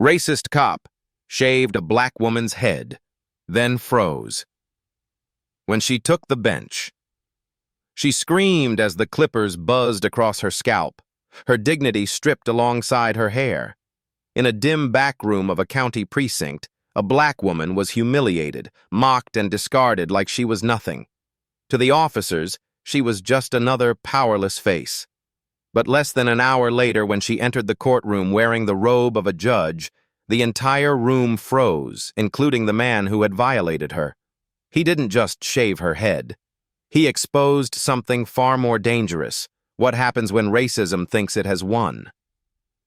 Racist cop shaved a black woman's head, then froze. When she took the bench, she screamed as the clippers buzzed across her scalp, her dignity stripped alongside her hair. In a dim back room of a county precinct, a black woman was humiliated, mocked, and discarded like she was nothing. To the officers, she was just another powerless face. But less than an hour later, when she entered the courtroom wearing the robe of a judge, the entire room froze, including the man who had violated her. He didn't just shave her head. He exposed something far more dangerous: what happens when racism thinks it has won.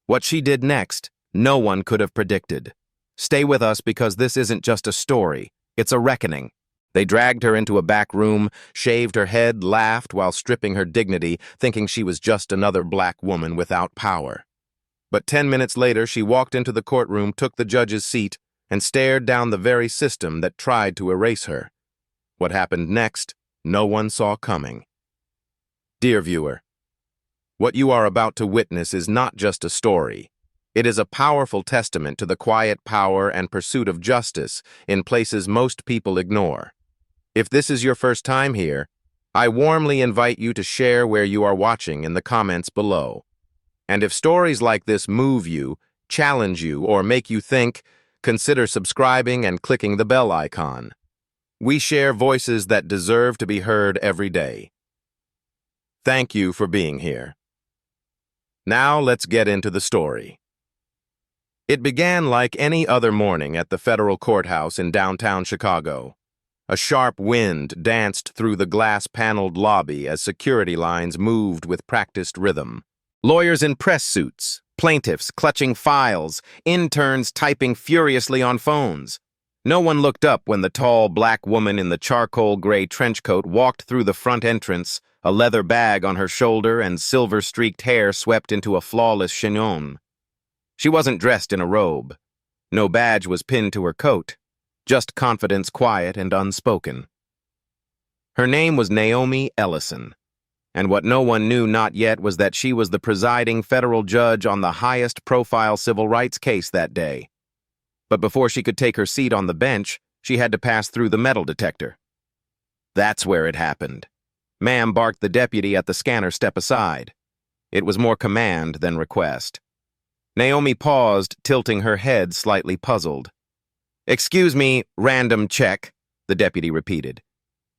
What she did next, no one could have predicted. Stay with us, because this isn't just a story, it's a reckoning. They dragged her into a back room, shaved her head, laughed while stripping her dignity, thinking she was just another black woman without power. But 10 minutes later, she walked into the courtroom, took the judge's seat, and stared down the very system that tried to erase her. What happened next, no one saw coming. Dear viewer, what you are about to witness is not just a story. It is a powerful testament to the quiet power and pursuit of justice in places most people ignore. If this is your first time here, I warmly invite you to share where you are watching in the comments below. And if stories like this move you, challenge you, or make you think, consider subscribing and clicking the bell icon. We share voices that deserve to be heard every day. Thank you for being here. Now let's get into the story. It began like any other morning at the federal courthouse in downtown Chicago. A sharp wind danced through the glass-paneled lobby as security lines moved with practiced rhythm. Lawyers in press suits, plaintiffs clutching files, interns typing furiously on phones. No one looked up when the tall black woman in the charcoal-gray trench coat walked through the front entrance, a leather bag on her shoulder and silver-streaked hair swept into a flawless chignon. She wasn't dressed in a robe. No badge was pinned to her coat, just confidence, quiet and unspoken. Her name was Naomi Ellison, and what no one knew not yet was that she was the presiding federal judge on the highest-profile civil rights case that day. But before she could take her seat on the bench, she had to pass through the metal detector. That's where it happened. "Ma'am," barked the deputy at the scanner, "step aside." It was more command than request. Naomi paused, tilting her head, slightly puzzled. "Excuse me, random check," the deputy repeated.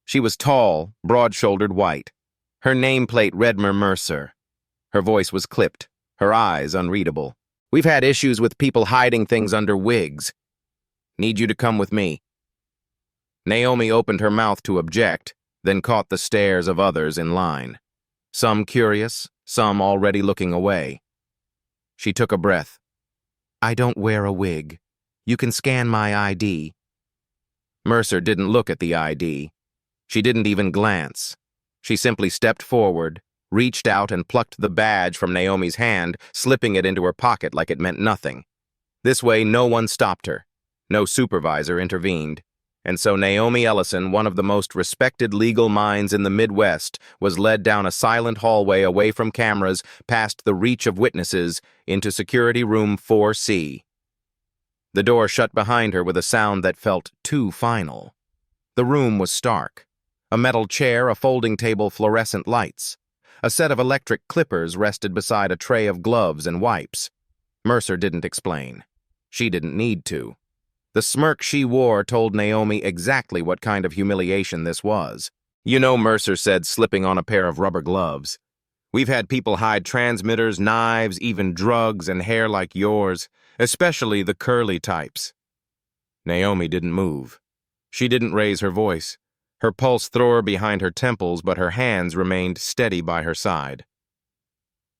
She was tall, broad-shouldered, white. Her nameplate read Mercer. Her voice was clipped, her eyes unreadable. "We've had issues with people hiding things under wigs. Need you to come with me." Naomi opened her mouth to object, then caught the stares of others in line. Some curious, some already looking away. She took a breath. "I don't wear a wig. You can scan my ID." Mercer didn't look at the ID. She didn't even glance. She simply stepped forward, reached out and plucked the badge from Naomi's hand, slipping it into her pocket like it meant nothing. This way, no one stopped her. No supervisor intervened. And so Naomi Ellison, one of the most respected legal minds in the Midwest, was led down a silent hallway away from cameras, past the reach of witnesses, into Security Room 4C. The door shut behind her with a sound that felt too final. The room was stark. A metal chair, a folding table, fluorescent lights. A set of electric clippers rested beside a tray of gloves and wipes. Mercer didn't explain. She didn't need to. The smirk she wore told Naomi exactly what kind of humiliation this was. "You know," Mercer said, slipping on a pair of rubber gloves, "we've had people hide transmitters, knives, even drugs and hair like yours, especially the curly types." Naomi didn't move. She didn't raise her voice. Her pulse throre behind her temples, but her hands remained steady by her side.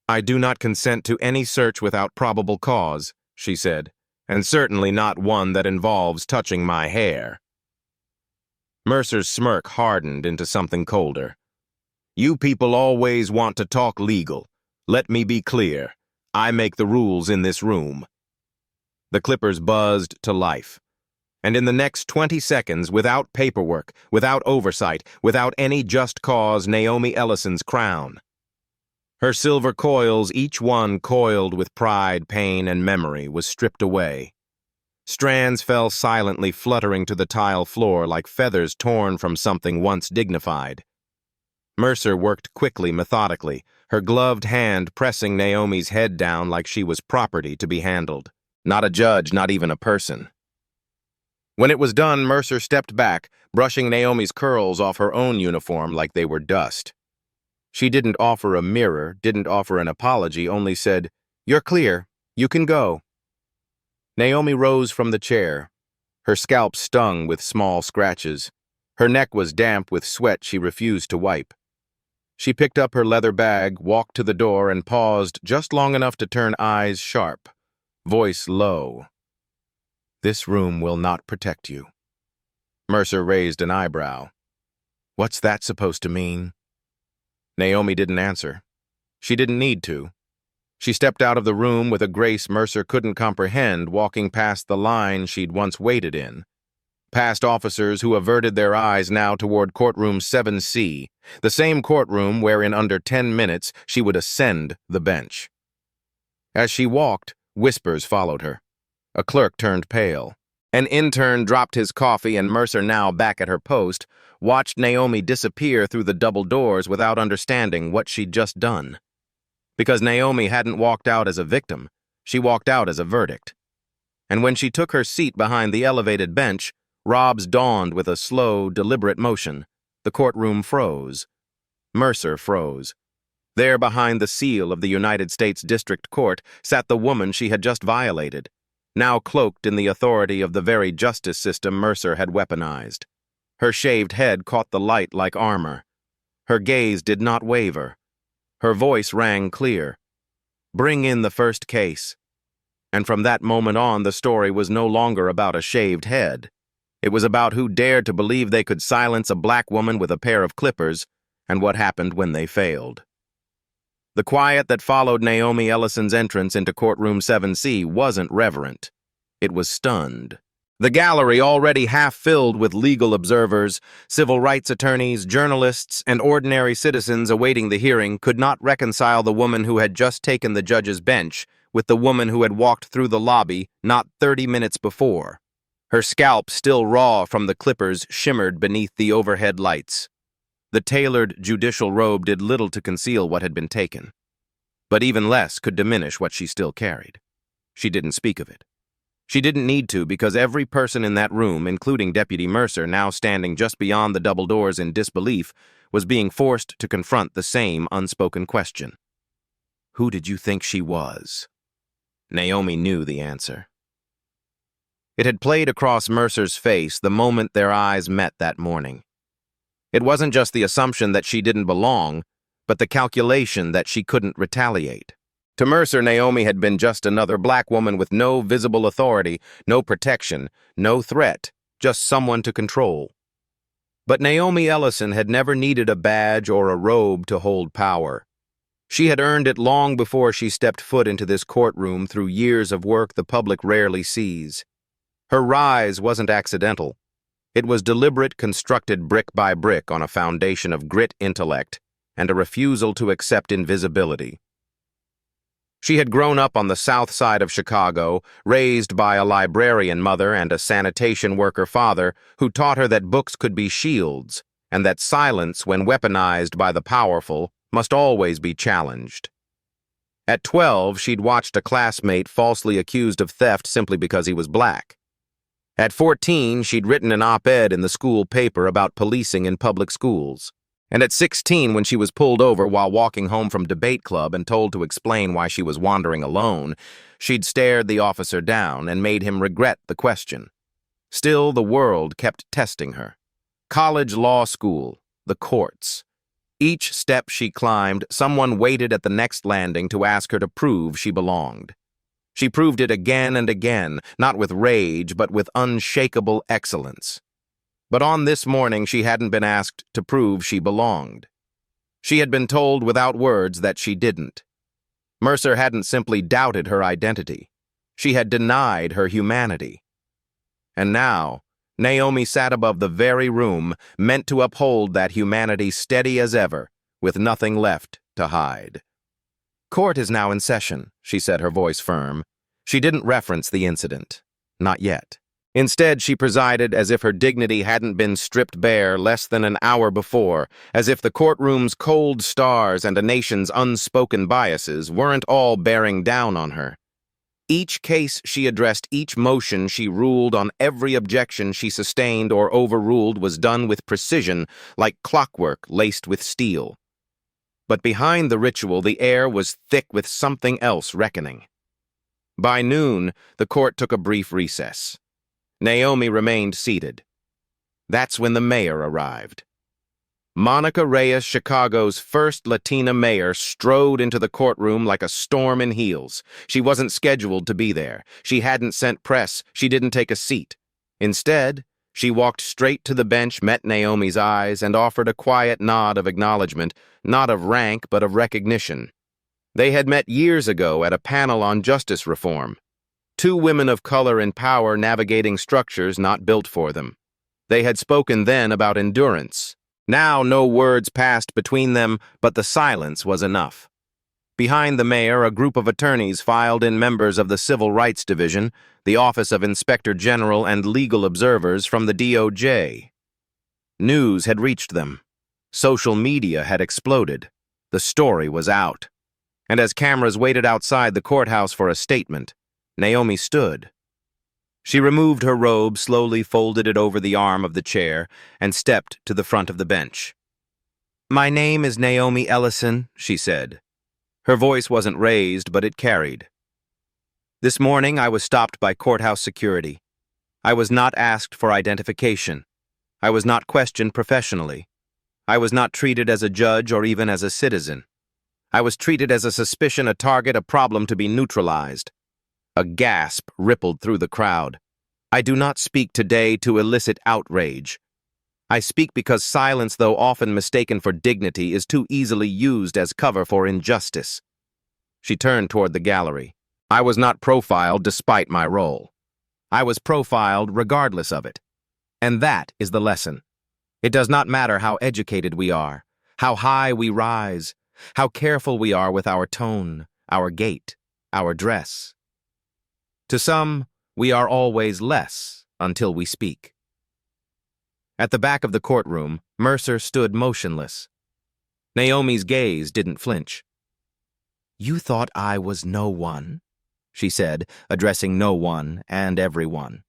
"I do not consent to any search without probable cause," she said, "and certainly not one that involves touching my hair." Mercer's smirk hardened into something colder. "You people always want to talk legal. Let me be clear. I make the rules in this room." The clippers buzzed to life. And in the next 20 seconds, without paperwork, without oversight, without any just cause, Naomi Ellison's crown Her silver coils, each one coiled with pride, pain, and memory, was stripped away. Strands fell silently, fluttering to the tile floor like feathers torn from something once dignified. Mercer worked quickly, methodically, her gloved hand pressing Naomi's head down like she was property to be handled. Not a judge, not even a person. When it was done, Mercer stepped back, brushing Naomi's curls off her own uniform like they were dust. She didn't offer a mirror, didn't offer an apology, only said, "You're clear. You can go." Naomi rose from the chair. Her scalp stung with small scratches. Her neck was damp with sweat she refused to wipe. She picked up her leather bag, walked to the door, and paused just long enough to turn eyes sharp, voice low. "This room will not protect you." Mercer raised an eyebrow. "What's that supposed to mean?" Naomi didn't answer. She didn't need to. She stepped out of the room with a grace Mercer couldn't comprehend, walking past the line she'd once waited in. Past officers who averted their eyes now toward courtroom 7C, the same courtroom where in under 10 minutes she would ascend the bench. As she walked, whispers followed her. A clerk turned pale. An intern dropped his coffee, and Mercer, now back at her post, watched Naomi disappear through the double doors without understanding what she'd just done. Because Naomi hadn't walked out as a victim, she walked out as a verdict. And when she took her seat behind the elevated bench, Rob's dawned with a slow, deliberate motion. The courtroom froze. Mercer froze. There behind the seal of the United States District Court sat the woman she had just violated, now cloaked in the authority of the very justice system Mercer had weaponized. Her shaved head caught the light like armor. Her gaze did not waver. Her voice rang clear. "Bring in the first case." And from that moment on, the story was no longer about a shaved head. It was about who dared to believe they could silence a black woman with a pair of clippers, and what happened when they failed. The quiet that followed Naomi Ellison's entrance into courtroom 7C wasn't reverent. It was stunned. The gallery, already half filled with legal observers, civil rights attorneys, journalists, and ordinary citizens awaiting the hearing, could not reconcile the woman who had just taken the judge's bench with the woman who had walked through the lobby not 30 minutes before. Her scalp, still raw from the clippers, shimmered beneath the overhead lights. The tailored judicial robe did little to conceal what had been taken, but even less could diminish what she still carried. She didn't speak of it. She didn't need to, because every person in that room, including Deputy Mercer, now standing just beyond the double doors in disbelief, was being forced to confront the same unspoken question. Who did you think she was? Naomi knew the answer. It had played across Mercer's face the moment their eyes met that morning. It wasn't just the assumption that she didn't belong, but the calculation that she couldn't retaliate. To Mercer, Naomi had been just another black woman with no visible authority, no protection, no threat, just someone to control. But Naomi Ellison had never needed a badge or a robe to hold power. She had earned it long before she stepped foot into this courtroom through years of work the public rarely sees. Her rise wasn't accidental. It was deliberate, constructed brick by brick on a foundation of grit, intellect, and a refusal to accept invisibility. She had grown up on the south side of Chicago, raised by a librarian mother and a sanitation worker father who taught her that books could be shields, and that silence, when weaponized by the powerful, must always be challenged. At 12, she'd watched a classmate falsely accused of theft simply because he was black. At 14, she'd written an op-ed in the school paper about policing in public schools. And at 16, when she was pulled over while walking home from debate club and told to explain why she was wandering alone, she'd stared the officer down and made him regret the question. Still, the world kept testing her. College, law school, the courts. Each step she climbed, someone waited at the next landing to ask her to prove she belonged. She proved it again and again, not with rage, but with unshakable excellence. But on this morning, she hadn't been asked to prove she belonged. She had been told without words that she didn't. Mercer hadn't simply doubted her identity. She had denied her humanity. And now, Naomi sat above the very room meant to uphold that humanity steady as ever, with nothing left to hide. Court is now in session, she said, her voice firm. She didn't reference the incident. Not yet. Instead, she presided as if her dignity hadn't been stripped bare less than an hour before, as if the courtroom's cold stars and a nation's unspoken biases weren't all bearing down on her. Each case she addressed, each motion she ruled on, every objection she sustained or overruled was done with precision, like clockwork laced with steel. But behind the ritual, the air was thick with something else reckoning. By noon, the court took a brief recess. Naomi remained seated. That's when the mayor arrived. Monica Reyes, Chicago's first Latina mayor, strode into the courtroom like a storm in heels. She wasn't scheduled to be there. She hadn't sent press. She didn't take a seat. Instead, she walked straight to the bench, met Naomi's eyes, and offered a quiet nod of acknowledgement, not of rank, but of recognition. They had met years ago at a panel on justice reform. Two women of color in power navigating structures not built for them. They had spoken then about endurance. Now no words passed between them, but the silence was enough. Behind the mayor, a group of attorneys filed in, members of the Civil Rights Division, the Office of Inspector General, and legal observers from the DOJ. News had reached them. Social media had exploded. The story was out. And as cameras waited outside the courthouse for a statement, Naomi stood. She removed her robe, slowly folded it over the arm of the chair, and stepped to the front of the bench. "My name is Naomi Ellison," she said. Her voice wasn't raised, but it carried. "This morning I was stopped by courthouse security. I was not asked for identification. I was not questioned professionally. I was not treated as a judge or even as a citizen. I was treated as a suspicion, a target, a problem to be neutralized." A gasp rippled through the crowd. "I do not speak today to elicit outrage. I speak because silence, though often mistaken for dignity, is too easily used as cover for injustice." She turned toward the gallery. "I was not profiled despite my role. I was profiled regardless of it. And that is the lesson. It does not matter how educated we are, how high we rise, how careful we are with our tone, our gait, our dress. To some, we are always less until we speak." At the back of the courtroom, Mercer stood motionless. Naomi's gaze didn't flinch. "You thought I was no one," she said, addressing no one and everyone.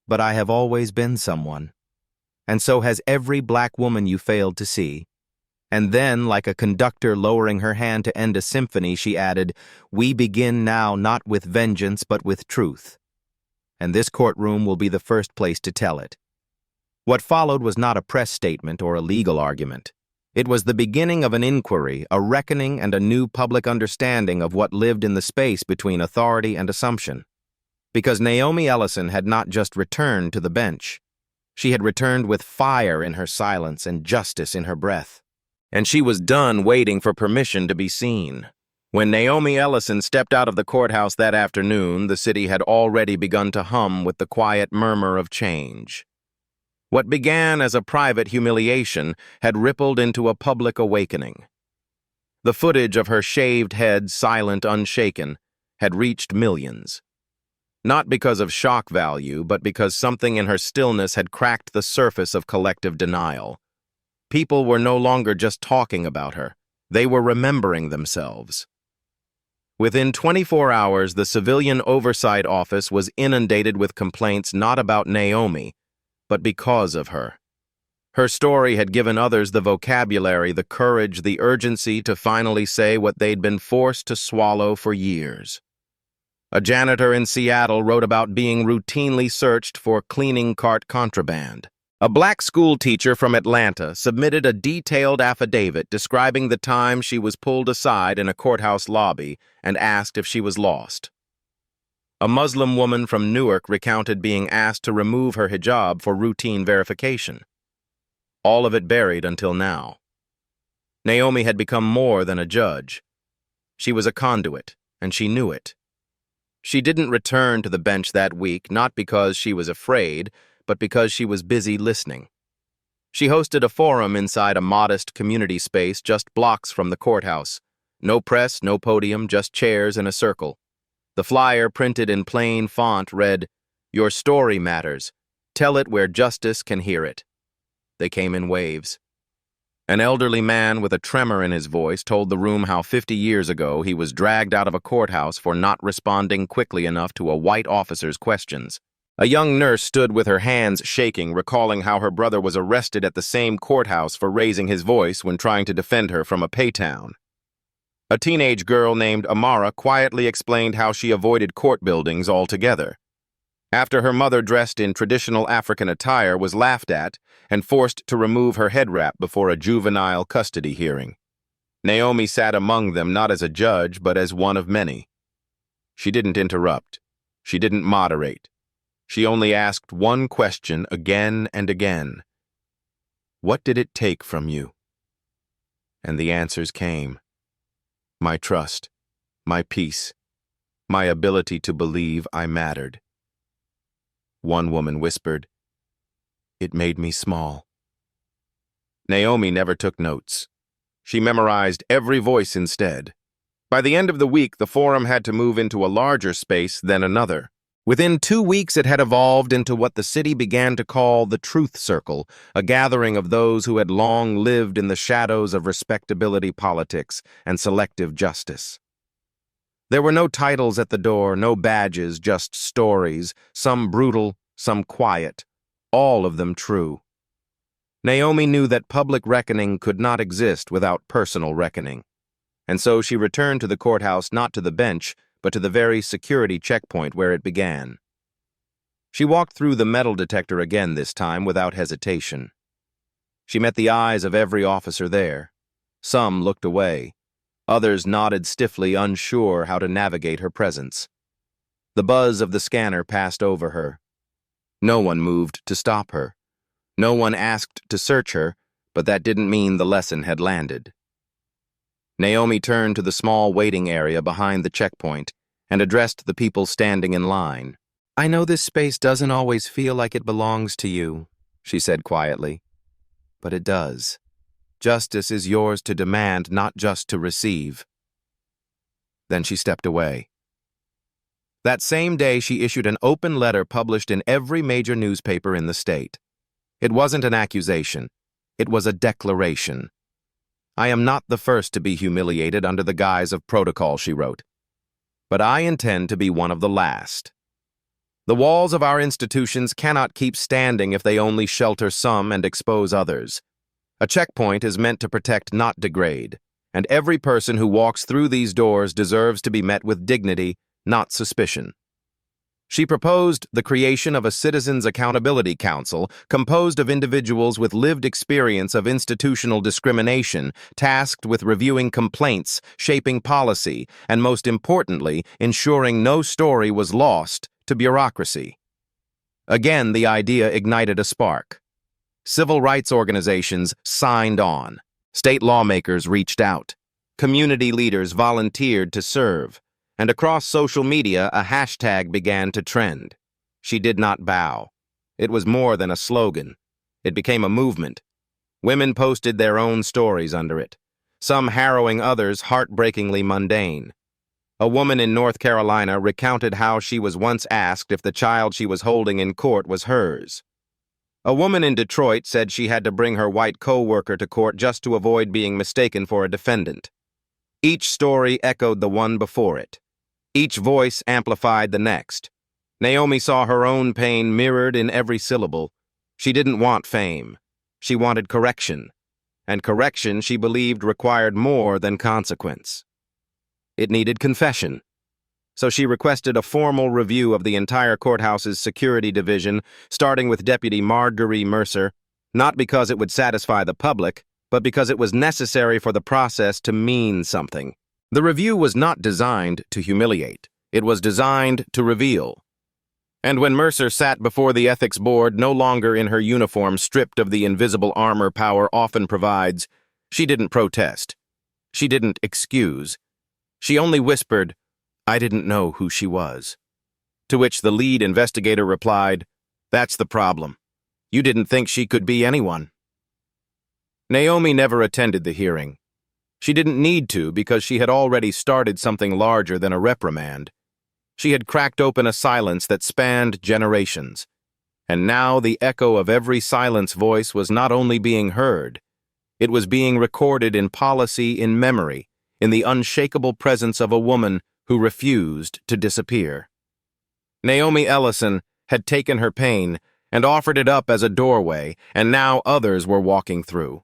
"But I have always been someone. And so has every black woman you failed to see." And then, like a conductor lowering her hand to end a symphony, she added, "We begin now not with vengeance but with truth. And this courtroom will be the first place to tell it." What followed was not a press statement or a legal argument. It was the beginning of an inquiry, a reckoning, and a new public understanding of what lived in the space between authority and assumption. Because Naomi Ellison had not just returned to the bench. She had returned with fire in her silence and justice in her breath. And she was done waiting for permission to be seen. When Naomi Ellison stepped out of the courthouse that afternoon, the city had already begun to hum with the quiet murmur of change. What began as a private humiliation had rippled into a public awakening. The footage of her shaved head, silent, unshaken, had reached millions. Not because of shock value, but because something in her stillness had cracked the surface of collective denial. People were no longer just talking about her. They were remembering themselves. Within 24 hours, the Civilian Oversight Office was inundated with complaints not about Naomi, but because of her. Her story had given others the vocabulary, the courage, the urgency to finally say what they'd been forced to swallow for years. A janitor in Seattle wrote about being routinely searched for cleaning cart contraband. A black school teacher from Atlanta submitted a detailed affidavit describing the time she was pulled aside in a courthouse lobby and asked if she was lost. A Muslim woman from Newark recounted being asked to remove her hijab for routine verification. All of it buried until now. Naomi had become more than a judge. She was a conduit, and she knew it. She didn't return to the bench that week, not because she was afraid, but because she was busy listening. She hosted a forum inside a modest community space just blocks from the courthouse. No press, no podium, just chairs in a circle. The flyer, printed in plain font, read, "Your story matters. Tell it where justice can hear it." They came in waves. An elderly man with a tremor in his voice told the room how 50 years ago he was dragged out of a courthouse for not responding quickly enough to a white officer's questions. A young nurse stood with her hands shaking, recalling how her brother was arrested at the same courthouse for raising his voice when trying to defend her from a paytown. A teenage girl named Amara quietly explained how she avoided court buildings altogether. After her mother, dressed in traditional African attire, was laughed at and forced to remove her head wrap before a juvenile custody hearing. Naomi sat among them not as a judge, but as one of many. She didn't interrupt. She didn't moderate. She only asked one question again and again. What did it take from you? And the answers came. My trust, my peace, my ability to believe I mattered. One woman whispered, "It made me small." Naomi never took notes. She memorized every voice instead. By the end of the week, the forum had to move into a larger space than another. Within 2 weeks, it had evolved into what the city began to call the Truth Circle, a gathering of those who had long lived in the shadows of respectability politics and selective justice. There were no titles at the door, no badges, just stories, some brutal, some quiet, all of them true. Naomi knew that public reckoning could not exist without personal reckoning, and so she returned to the courthouse, not to the bench, but to the very security checkpoint where it began. She walked through the metal detector again this time without hesitation. She met the eyes of every officer there. Some looked away. Others nodded stiffly, unsure how to navigate her presence. The buzz of the scanner passed over her. No one moved to stop her. No one asked to search her, but that didn't mean the lesson had landed. Naomi turned to the small waiting area behind the checkpoint and addressed the people standing in line. "I know this space doesn't always feel like it belongs to you," she said quietly, "but it does. Justice is yours to demand, not just to receive." Then she stepped away. That same day, she issued an open letter published in every major newspaper in the state. It wasn't an accusation. It was a declaration. "I am not the first to be humiliated under the guise of protocol," she wrote, "but I intend to be one of the last. The walls of our institutions cannot keep standing if they only shelter some and expose others. A checkpoint is meant to protect, not degrade, and every person who walks through these doors deserves to be met with dignity, not suspicion." She proposed the creation of a Citizens Accountability Council composed of individuals with lived experience of institutional discrimination, tasked with reviewing complaints, shaping policy, and most importantly, ensuring no story was lost to bureaucracy. Again, the idea ignited a spark. Civil rights organizations signed on. State lawmakers reached out. Community leaders volunteered to serve. And across social media, a hashtag began to trend. She did not bow. It was more than a slogan. It became a movement. Women posted their own stories under it, some harrowing, others heartbreakingly mundane. A woman in North Carolina recounted how she was once asked if the child she was holding in court was hers. A woman in Detroit said she had to bring her white co-worker to court just to avoid being mistaken for a defendant. Each story echoed the one before it. Each voice amplified the next. Naomi saw her own pain mirrored in every syllable. She didn't want fame. She wanted correction. And correction, she believed, required more than consequence. It needed confession. So she requested a formal review of the entire courthouse's security division, starting with Deputy Marguerite Mercer, not because it would satisfy the public, but because it was necessary for the process to mean something. The review was not designed to humiliate. It was designed to reveal. And when Mercer sat before the ethics board, no longer in her uniform, stripped of the invisible armor power often provides, she didn't protest. She didn't excuse. She only whispered, "I didn't know who she was." To which the lead investigator replied, "That's the problem. You didn't think she could be anyone." Naomi never attended the hearing. She didn't need to because she had already started something larger than a reprimand. She had cracked open a silence that spanned generations. And now the echo of every silence voice was not only being heard, it was being recorded in policy, in memory, in the unshakable presence of a woman who refused to disappear. Naomi Ellison had taken her pain and offered it up as a doorway, and now others were walking through.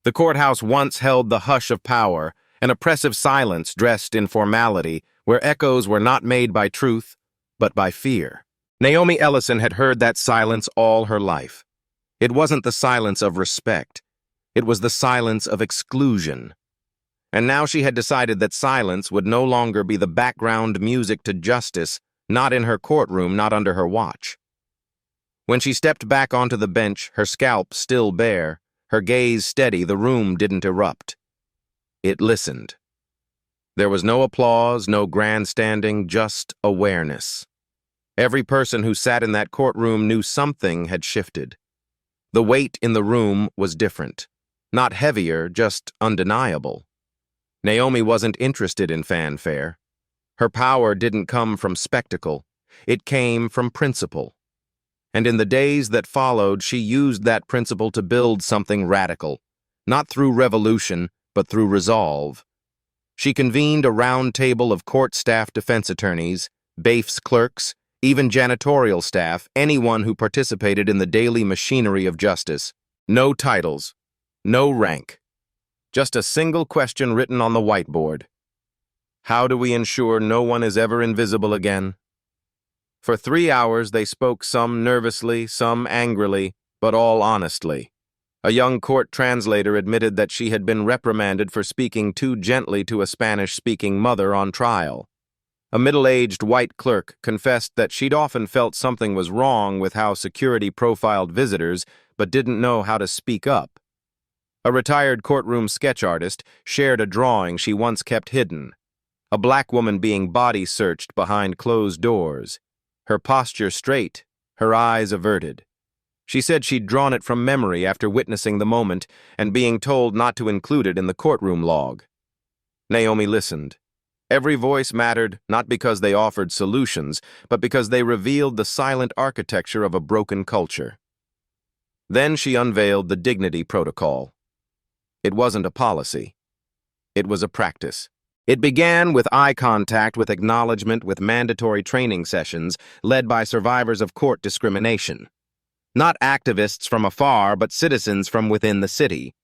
The courthouse once held the hush of power, an oppressive silence dressed in formality, where echoes were not made by truth, but by fear. Naomi Ellison had heard that silence all her life. It wasn't the silence of respect. It was the silence of exclusion. And now she had decided that silence would no longer be the background music to justice, not in her courtroom, not under her watch. When she stepped back onto the bench, her scalp still bare, her gaze steady, the room didn't erupt. It listened. There was no applause, no grandstanding, just awareness. Every person who sat in that courtroom knew something had shifted. The weight in the room was different. Not heavier, just undeniable. Naomi wasn't interested in fanfare. Her power didn't come from spectacle. It came from principle. And in the days that followed, she used that principle to build something radical, not through revolution, but through resolve. She convened a round table of court staff defense attorneys, bailiffs clerks, even janitorial staff, anyone who participated in the daily machinery of justice. No titles, no rank. Just a single question written on the whiteboard. How do we ensure no one is ever invisible again? For 3 hours they spoke, some nervously, some angrily, but all honestly. A young court translator admitted that she had been reprimanded for speaking too gently to a Spanish-speaking mother on trial. A middle-aged white clerk confessed that she'd often felt something was wrong with how security profiled visitors, but didn't know how to speak up. A retired courtroom sketch artist shared a drawing she once kept hidden. A black woman being body searched behind closed doors. Her posture straight, her eyes averted. She said she'd drawn it from memory after witnessing the moment and being told not to include it in the courtroom log. Naomi listened. Every voice mattered, not because they offered solutions, but because they revealed the silent architecture of a broken culture. Then she unveiled the dignity protocol. It wasn't a policy. It was a practice. It began with eye contact, with acknowledgement, with mandatory training sessions led by survivors of court discrimination. Not activists from afar, but citizens from within the city.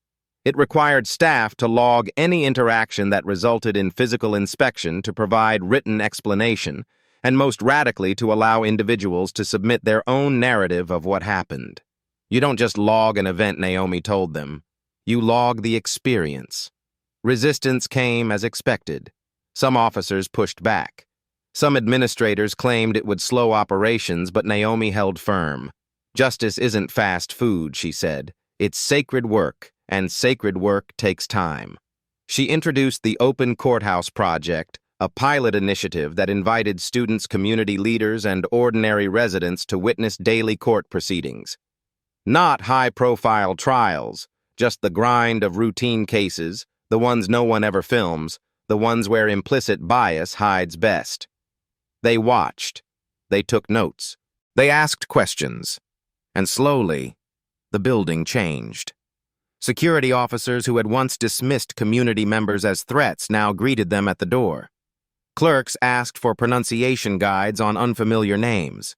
It required staff to log any interaction that resulted in physical inspection, to provide written explanation, and most radically to allow individuals to submit their own narrative of what happened. You don't just log an event, Naomi told them. You log the experience. Resistance came as expected. Some officers pushed back. Some administrators claimed it would slow operations, but Naomi held firm. Justice isn't fast food, she said. It's sacred work, and sacred work takes time. She introduced the Open Courthouse Project, a pilot initiative that invited students, community leaders, and ordinary residents to witness daily court proceedings. Not high-profile trials, just the grind of routine cases, the ones no one ever films, the ones where implicit bias hides best. They watched. They took notes. They asked questions. And slowly, the building changed. Security officers who had once dismissed community members as threats now greeted them at the door. Clerks asked for pronunciation guides on unfamiliar names.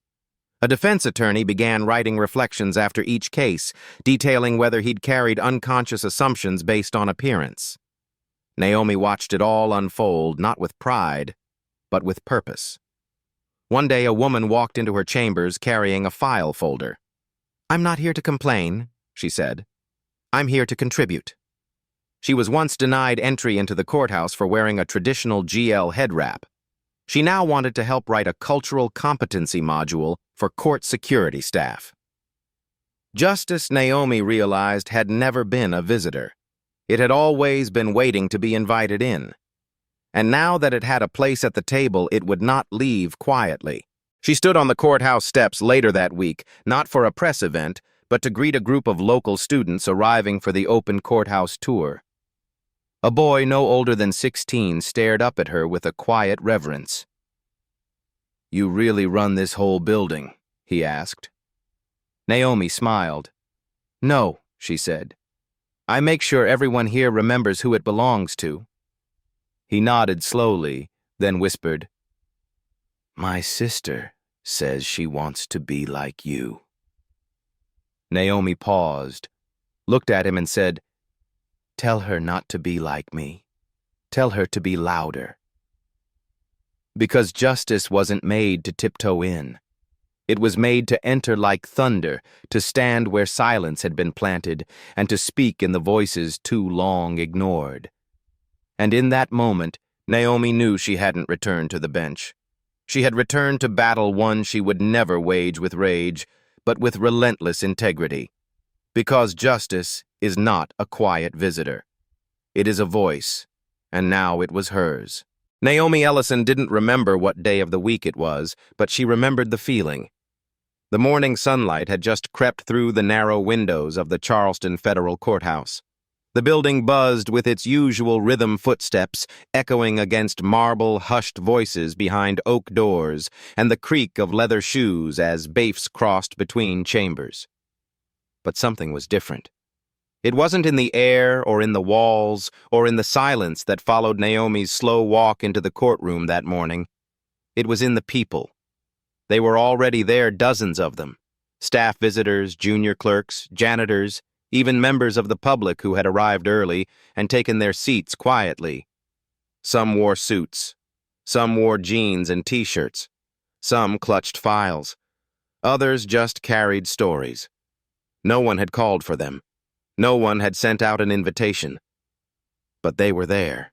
A defense attorney began writing reflections after each case, detailing whether he'd carried unconscious assumptions based on appearance. Naomi watched it all unfold, not with pride, but with purpose. One day, a woman walked into her chambers carrying a file folder. "I'm not here to complain," she said. "I'm here to contribute." She was once denied entry into the courthouse for wearing a traditional GL head wrap. She now wanted to help write a cultural competency module for court security staff. Justice, Naomi realized, had never been a visitor. It had always been waiting to be invited in. And now that it had a place at the table, it would not leave quietly. She stood on the courthouse steps later that week, not for a press event, but to greet a group of local students arriving for the open courthouse tour. A boy no older than 16 stared up at her with a quiet reverence. "You really run this whole building?" he asked. Naomi smiled. "No," she said. "I make sure everyone here remembers who it belongs to." He nodded slowly, then whispered, "My sister says she wants to be like you." Naomi paused, looked at him and said, "Tell her not to be like me. Tell her to be louder." Because justice wasn't made to tiptoe in. It was made to enter like thunder, to stand where silence had been planted, and to speak in the voices too long ignored. And in that moment, Naomi knew she hadn't returned to the bench. She had returned to battle one she would never wage with rage, but with relentless integrity. Because justice is not a quiet visitor. It is a voice, and now it was hers. Naomi Ellison didn't remember what day of the week it was, but she remembered the feeling. The morning sunlight had just crept through the narrow windows of the Charleston Federal Courthouse. The building buzzed with its usual rhythm footsteps, echoing against marble, hushed voices behind oak doors and the creak of leather shoes as baifs crossed between chambers. But something was different. It wasn't in the air or in the walls or in the silence that followed Naomi's slow walk into the courtroom that morning. It was in the people. They were already there, dozens of them. Staff visitors, junior clerks, janitors, even members of the public who had arrived early and taken their seats quietly. Some wore suits. Some wore jeans and t-shirts. Some clutched files. Others just carried stories. No one had called for them. No one had sent out an invitation. But they were there.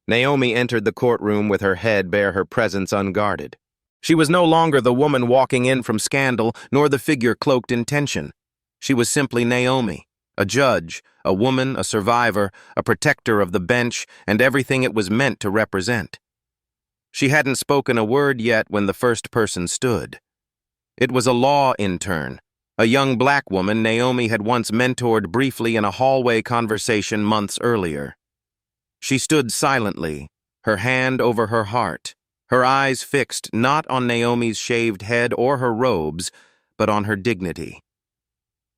Naomi entered the courtroom with her head bare, her presence unguarded. She was no longer the woman walking in from scandal, nor the figure cloaked in tension. She was simply Naomi, a judge, a woman, a survivor, a protector of the bench, and everything it was meant to represent. She hadn't spoken a word yet when the first person stood. It was a law intern, a young black woman Naomi had once mentored briefly in a hallway conversation months earlier. She stood silently, her hand over her heart, her eyes fixed not on Naomi's shaved head or her robes, but on her dignity.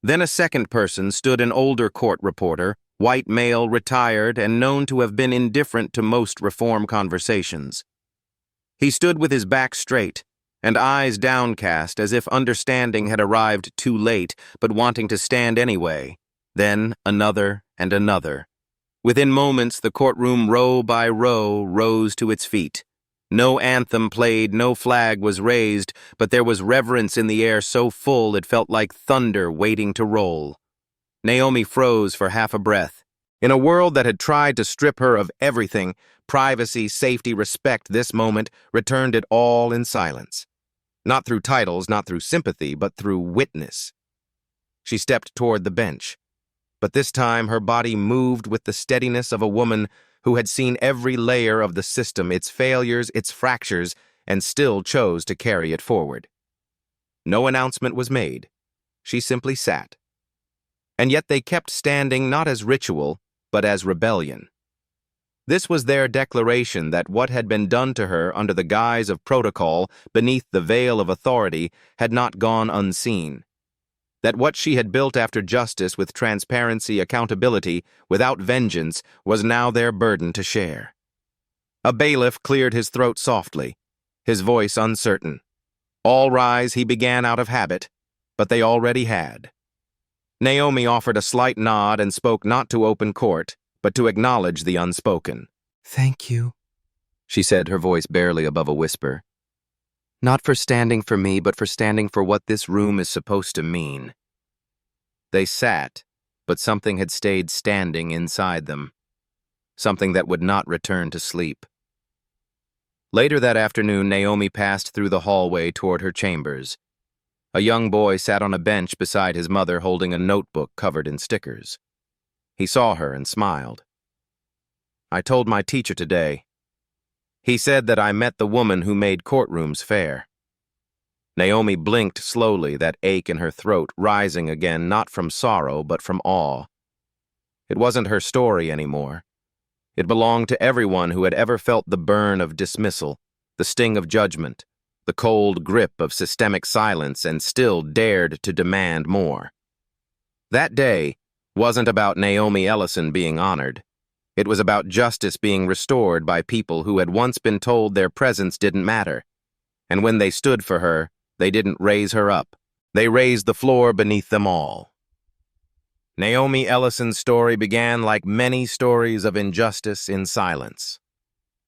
Then a second person stood, an older court reporter, white male, retired, and known to have been indifferent to most reform conversations. He stood with his back straight and eyes downcast as if understanding had arrived too late, but wanting to stand anyway. Then another and another. Within moments, the courtroom row by row rose to its feet. No anthem played, no flag was raised, but there was reverence in the air so full it felt like thunder waiting to roll. Naomi froze for half a breath. In a world that had tried to strip her of everything, privacy, safety, respect, this moment returned it all in silence. Not through titles, not through sympathy, but through witness. She stepped toward the bench, but this time her body moved with the steadiness of a woman who had seen every layer of the system, its failures, its fractures, and still chose to carry it forward. No announcement was made. She simply sat. And yet they kept standing not as ritual, but as rebellion. This was their declaration that what had been done to her under the guise of protocol, beneath the veil of authority, had not gone unseen. That what she had built after justice with transparency, accountability, without vengeance, was now their burden to share. A bailiff cleared his throat softly, his voice uncertain. All rise, he began out of habit, but they already had. Naomi offered a slight nod and spoke not to open court, but to acknowledge the unspoken. "Thank you," she said, her voice barely above a whisper. "Not for standing for me, but for standing for what this room is supposed to mean." They sat, but something had stayed standing inside them. Something that would not return to sleep. Later that afternoon, Naomi passed through the hallway toward her chambers. A young boy sat on a bench beside his mother holding a notebook covered in stickers. He saw her and smiled. "I told my teacher today. He said that I met the woman who made courtrooms fair." Naomi blinked slowly, that ache in her throat rising again not from sorrow but from awe. It wasn't her story anymore. It belonged to everyone who had ever felt the burn of dismissal, the sting of judgment, the cold grip of systemic silence, and still dared to demand more. That day wasn't about Naomi Ellison being honored. It was about justice being restored by people who had once been told their presence didn't matter. And when they stood for her, they didn't raise her up. They raised the floor beneath them all. Naomi Ellison's story began like many stories of injustice in silence.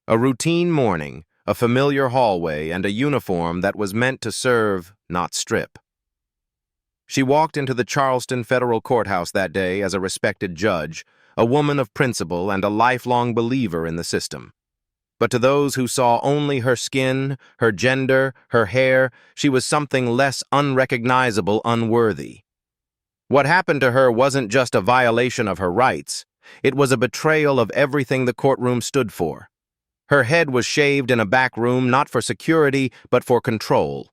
A routine morning, a familiar hallway, and a uniform that was meant to serve, not strip. She walked into the Charleston Federal Courthouse that day as a respected judge, a woman of principle and a lifelong believer in the system. But to those who saw only her skin, her gender, her hair, she was something less unrecognizable, unworthy. What happened to her wasn't just a violation of her rights. It was a betrayal of everything the courtroom stood for. Her head was shaved in a back room not for security, but for control.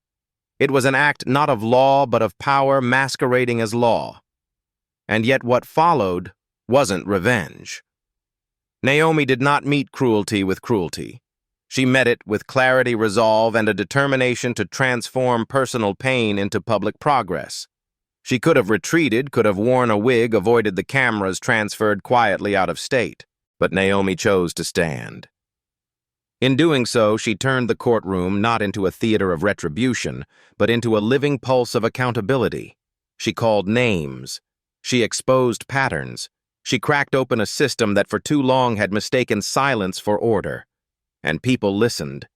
It was an act not of law, but of power masquerading as law. And yet what followed wasn't revenge. Naomi did not meet cruelty with cruelty. She met it with clarity, resolve, and a determination to transform personal pain into public progress. She could have retreated, could have worn a wig, avoided the cameras, transferred quietly out of state. But Naomi chose to stand. In doing so, she turned the courtroom not into a theater of retribution, but into a living pulse of accountability. She called names. She exposed patterns. She cracked open a system that for too long had mistaken silence for order. And people listened.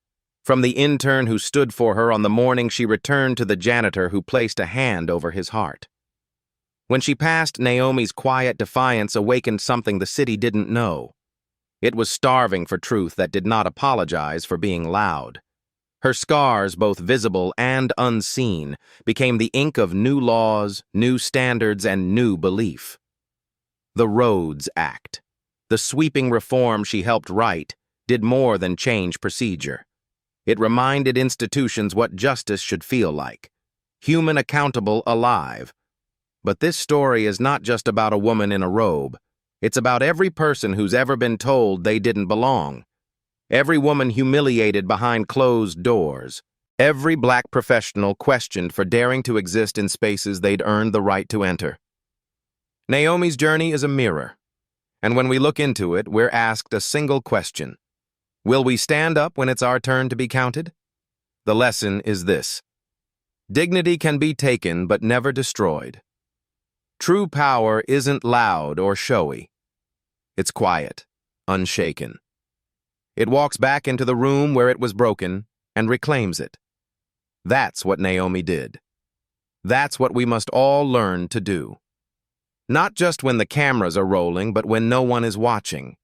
From the intern who stood for her on the morning she returned to the janitor who placed a hand over his heart. When she passed, Naomi's quiet defiance awakened something the city didn't know. It was starving for truth that did not apologize for being loud. Her scars, both visible and unseen, became the ink of new laws, new standards, and new belief. The Rhodes Act, the sweeping reform she helped write, did more than change procedure. It reminded institutions what justice should feel like. Human, accountable, alive. But this story is not just about a woman in a robe. It's about every person who's ever been told they didn't belong. Every woman humiliated behind closed doors. Every black professional questioned for daring to exist in spaces they'd earned the right to enter. Naomi's journey is a mirror. And when we look into it, we're asked a single question. Will we stand up when it's our turn to be counted? The lesson is this. Dignity can be taken but never destroyed. True power isn't loud or showy. It's quiet, unshaken. It walks back into the room where it was broken and reclaims it. That's what Naomi did. That's what we must all learn to do. Not just when the cameras are rolling, but when no one is watching.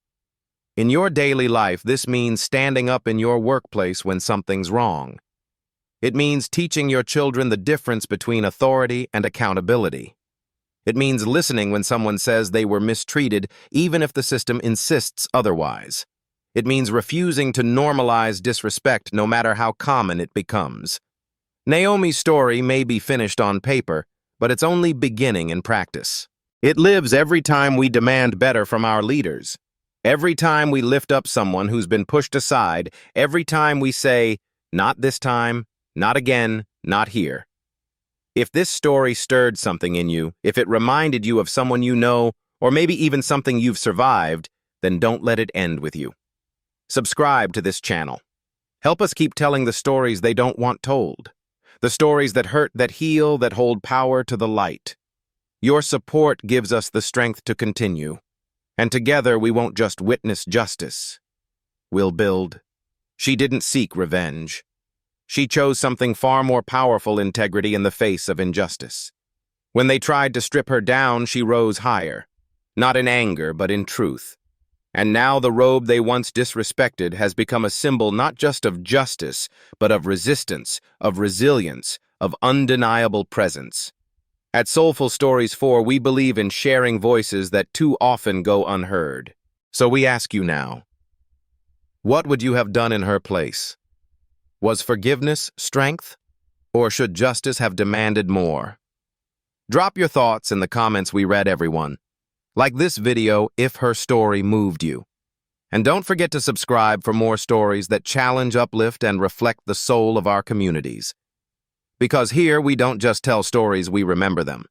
In your daily life, this means standing up in your workplace when something's wrong. It means teaching your children the difference between authority and accountability. It means listening when someone says they were mistreated, even if the system insists otherwise. It means refusing to normalize disrespect no matter how common it becomes. Naomi's story may be finished on paper, but it's only beginning in practice. It lives every time we demand better from our leaders. Every time we lift up someone who's been pushed aside, every time we say, not this time, not again, not here. If this story stirred something in you, if it reminded you of someone you know, or maybe even something you've survived, then don't let it end with you. Subscribe to this channel. Help us keep telling the stories they don't want told. The stories that hurt, that heal, that hold power to the light. Your support gives us the strength to continue. And together we won't just witness justice. We'll build. She didn't seek revenge. She chose something far more powerful, integrity in the face of injustice. When they tried to strip her down, she rose higher. Not in anger, but in truth. And now the robe they once disrespected has become a symbol not just of justice, but of resistance, of resilience, of undeniable presence. At Soulful Stories 4, we believe in sharing voices that too often go unheard. So we ask you now, what would you have done in her place? Was forgiveness strength? Or should justice have demanded more? Drop your thoughts in the comments. We read everyone. Like this video if her story moved you. And don't forget to subscribe for more stories that challenge, uplift, and reflect the soul of our communities. Because here we don't just tell stories, we remember them.